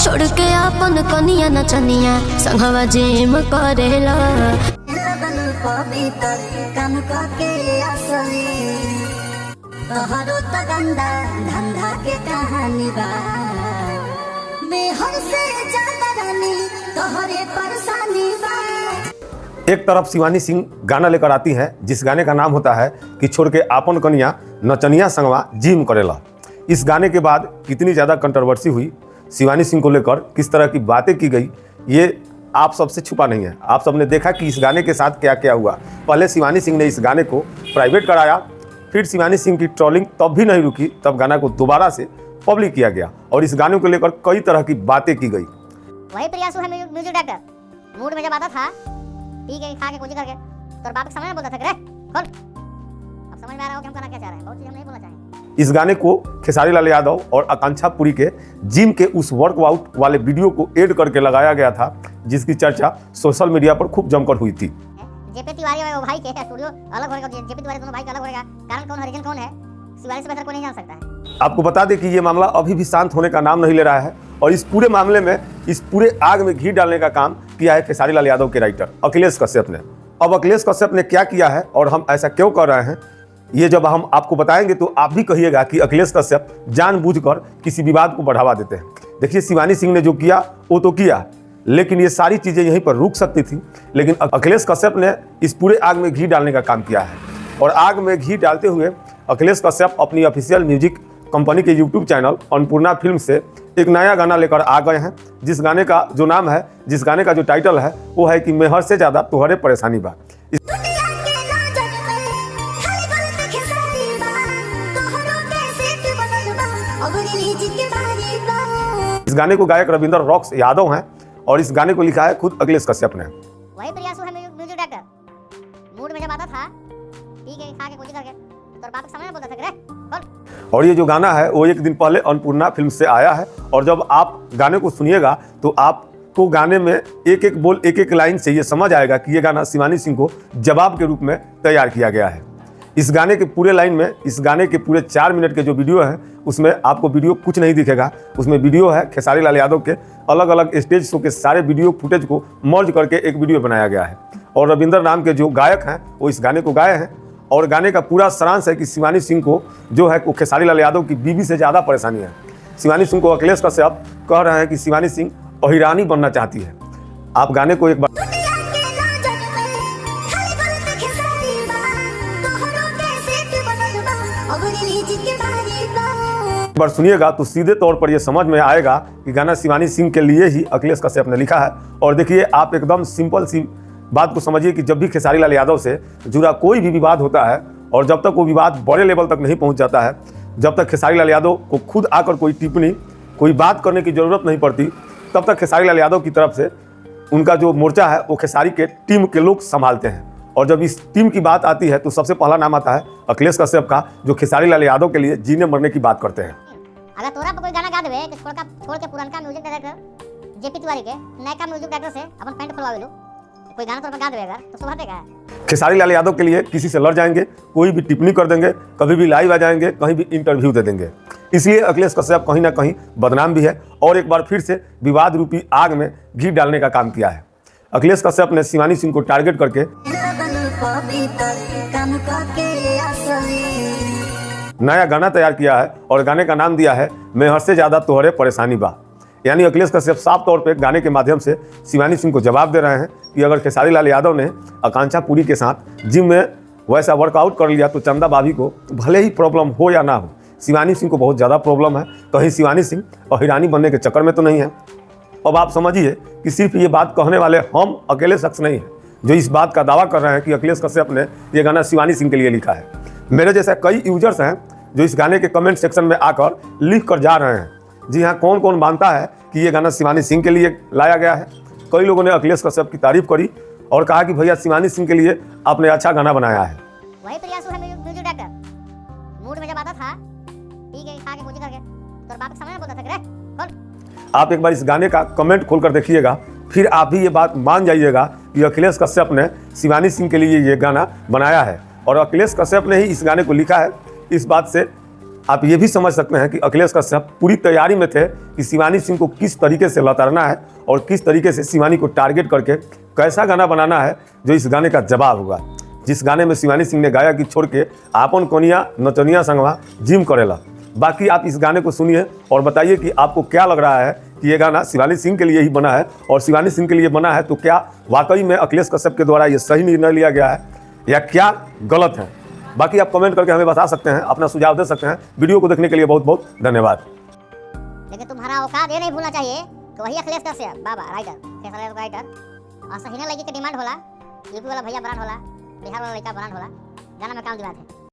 छोड़ के अपन कनिया नचनिया संगवा जिम करेला तोहरो त गंदा धंधा के कहानी बा बेहर से ज्यादा रानी तोहरे परेशानी बा। एक तरफ शिवानी सिंह गाना लेकर आती हैं जिस गाने का नाम होता है कि छोड़ के आपन कनिया नचनिया संगवा जिम करेला। इस गाने के बाद कितनी ज़्यादा कंट्रोवर्सी हुई, शिवानी सिंह को लेकर किस तरह की बातें की गई, ये आप सबसे छुपा नहीं है। आप सबने देखा कि इस गाने के साथ क्या क्या हुआ। पहले शिवानी सिंह ने इस गाने को प्राइवेट कराया, फिर शिवानी सिंह की ट्रोलिंग तब भी नहीं रुकी, तब गाना को दोबारा से पब्लिक किया गया और इस गाने को लेकर कई तरह की बातें की गई। वही प्रियांशु है म्यूजिक डायरेक्टर। मूड में जब आता था पी के खा के कुछ करके तो बाप के सामने बोलता था रे खोल। अब समझ में आ रहा हो कि हम कहना क्या चाह रहे हैं, बहुत चीज हम नहीं बोलना चाहेंगे। इस गाने को खेसारी लाल यादव और आकांक्षा पुरी के जिम के उस वर्कआउट वाले वीडियो को ऐड करके लगाया गया था, जिसकी चर्चा सोशल मीडिया पर खूब जमकर हुई थी। जेपी तिवारी और भाई के स्टूडियो अलग होगा, जेपी तिवारी दोनों भाई का अलग होगा। कारण कौन है, रीजन कौन है, शिवानी से बेहतर कोई नहीं जान सकता है। आपको बता दें कि ये मामला अभी भी शांत होने का नाम नहीं ले रहा है और इस पूरे मामले में, इस पूरे आग में घी डालने का काम किया है खेसारी लाल यादव के राइटर अखिलेश कश्यप ने। अब अखिलेश कश्यप ने क्या किया है और हम ऐसा क्यों कर रहे हैं, ये जब हम आपको बताएंगे तो आप भी कहिएगा कि अखिलेश कश्यप जानबूझकर किसी विवाद को बढ़ावा देते हैं। देखिए, शिवानी सिंह ने जो किया वो तो किया, लेकिन ये सारी चीज़ें यहीं पर रुक सकती थी, लेकिन अखिलेश कश्यप ने इस पूरे आग में घी डालने का काम किया है। और आग में घी डालते हुए अखिलेश कश्यप अपनी ऑफिशियल म्यूजिक कंपनी के यूट्यूब चैनल अन्नपूर्णा फिल्म से एक नया गाना लेकर आ गए हैं, जिस गाने का जो नाम है, जिस गाने का जो टाइटल है वो है कि मेहर से ज़्यादा तुम्हारे परेशानी बा। इस गाने को गायक रविंदर रॉक्स यादव हैं और इस गाने को लिखा है खुद अखिलेश कश्यप ने। वही प्रियांशु है म्यूजिक डायरेक्टर। मूड में जब आता था पी के खा के कुछ करके तो बाप के सामने बोलता था रे खोल। और ये जो गाना है वो एक दिन पहले अन्नपूर्णा फिल्म से आया है और जब आप गाने को सुनिएगा तो आपको गाने में एक एक बोल, एक एक लाइन से ये समझ आएगा कि ये गाना शिवानी सिंह को जवाब के रूप में तैयार किया गया है। इस गाने के पूरे लाइन में, इस गाने के पूरे 4 मिनट के जो वीडियो है उसमें आपको वीडियो कुछ नहीं दिखेगा। उसमें वीडियो है खेसारी लाल यादव के अलग अलग स्टेज शो के सारे वीडियो फुटेज को मर्ज करके एक वीडियो बनाया गया है और रविंदर नाम के जो गायक हैं वो इस गाने को गाए हैं। और गाने का पूरा सारांश है कि शिवानी सिंह को जो है वो खेसारी लाल यादव की बीवी से ज़्यादा परेशानी है। शिवानी सिंह को अखिलेश कश्यप कह रहे हैं कि शिवानी सिंह अहिरानी बनना चाहती है। आप गाने को एक बार सुनिएगा तो सीधे तौर पर यह समझ में आएगा कि गाना शिवानी सिंह के लिए ही अखिलेश कश्यप ने लिखा है। और देखिए, आप एकदम सिंपल सी बात को समझिए कि जब भी खेसारी लाल यादव से जुड़ा कोई भी विवाद होता है और जब तक वो विवाद बड़े लेवल तक नहीं पहुंच जाता है, जब तक खेसारी लाल यादव को खुद आकर कोई टिप्पणी, कोई बात करने की ज़रूरत नहीं पड़ती, तब तक खेसारी लाल यादव की तरफ से उनका जो मोर्चा है वो खेसारी के टीम के लोग संभालते हैं। और जब इस टीम की बात आती है तो सबसे पहला नाम आता है अखिलेश कश्यप का, जो खेसारी लाल यादव के लिए जीने मरने की बात करते हैं। अगर तोरा पर कोई गाना गा देवे कि छोड़ के पुराना म्यूजिक डायरेक्टर जेपी तिवारी के नया म्यूजिक डायरेक्टर से अपन पैंट खुलवा लो, कोई गाना तोरा पर गा देवे अगर तो शोभा देगा। खेसारी लाल यादव के लिए किसी से लड़ जाएंगे, कोई भी टिप्पणी कर देंगे, कभी भी लाइव आ जाएंगे, कहीं भी इंटरव्यू दे देंगे। इसलिए अखिलेश कश्यप कहीं ना कहीं बदनाम भी है और एक बार फिर से विवाद रूपी आग में घी डालने का काम किया है। अखिलेश कश्यप ने शिवानी सिंह को टारगेट करके नया गाना तैयार किया है और गाने का नाम दिया है मेहर से ज़्यादा तोहरे परेशानी बा। यानी अखिलेश कश्यप साफ तौर पे गाने के माध्यम से शिवानी सिंह को जवाब दे रहे हैं कि अगर खेसारी लाल यादव ने आकांक्षा पुरी के साथ जिम में वैसा वर्कआउट कर लिया तो चंदा भाभी को भले ही प्रॉब्लम हो या ना हो, शिवानी सिंह को बहुत ज़्यादा प्रॉब्लम है। कहीं शिवानी सिंह अहिरानी बनने के चक्कर में तो नहीं है। अब आप समझिए कि सिर्फ ये बात कहने वाले हम अकेले शख्स नहीं हैं जो इस बात का दावा कर रहे हैं कि अखिलेश कश्यप ने ये गाना शिवानी सिंह के लिए लिखा है। मेरे जैसे कई यूजर्स हैं जो इस गाने के कमेंट सेक्शन में आकर लिख कर जा रहे हैं। जी हाँ, कौन कौन मानता है कि ये गाना शिवानी सिंह के लिए लाया गया है। कई लोगों ने अखिलेश कश्यप की तारीफ करी और कहा कि भैया शिवानी सिंह के लिए आपने अच्छा गाना बनाया है। वही प्रियांशु है म्यूजिक डायरेक्टर। मूड में जब आता था पी के खा के कुछ करके तो बाप के सामने बोलता था रे खोल। आप एक बार इस गाने का कमेंट खोलकर देखिएगा, फिर आप भी ये बात मान जाइएगा कि अखिलेश कश्यप ने शिवानी सिंह के लिए ये गाना बनाया है और अखिलेश कश्यप ने ही इस गाने को लिखा है। इस बात से आप ये भी समझ सकते हैं कि अखिलेश कश्यप पूरी तैयारी में थे कि शिवानी सिंह को किस तरीके से लताड़ना है और किस तरीके से शिवानी को टारगेट करके कैसा गाना बनाना है जो इस गाने का जवाब होगा। जिस गाने में शिवानी सिंह ने गाया कि छोड़ के आपन कोनिया नचनिया संगवा जिम करेला। बाकी आप इस गाने को सुनिए और बताइए कि आपको क्या लग रहा है कि ये गाना शिवानी सिंह के लिए ही बना है, और शिवानी सिंह के लिए बना है तो क्या वाकई में अखिलेश कश्यप के द्वारा ये सही निर्णय लिया गया है या क्या गलत है। बाकी आप कमेंट करके हमें बता सकते हैं, अपना सुझाव दे सकते हैं। वीडियो को देखने के लिए बहुत बहुत धन्यवाद। लेकिन तुम्हारा औकात ये नहीं भूलना चाहिए कि वही अखिलेश कश्यप बाबा राइटर और सही ना लगी के डिमांड होला, यूपी वाला भैया ब्रांड होला, बिहार वाला लड़का ब्रांड होला, गाना में काम दिवा थे।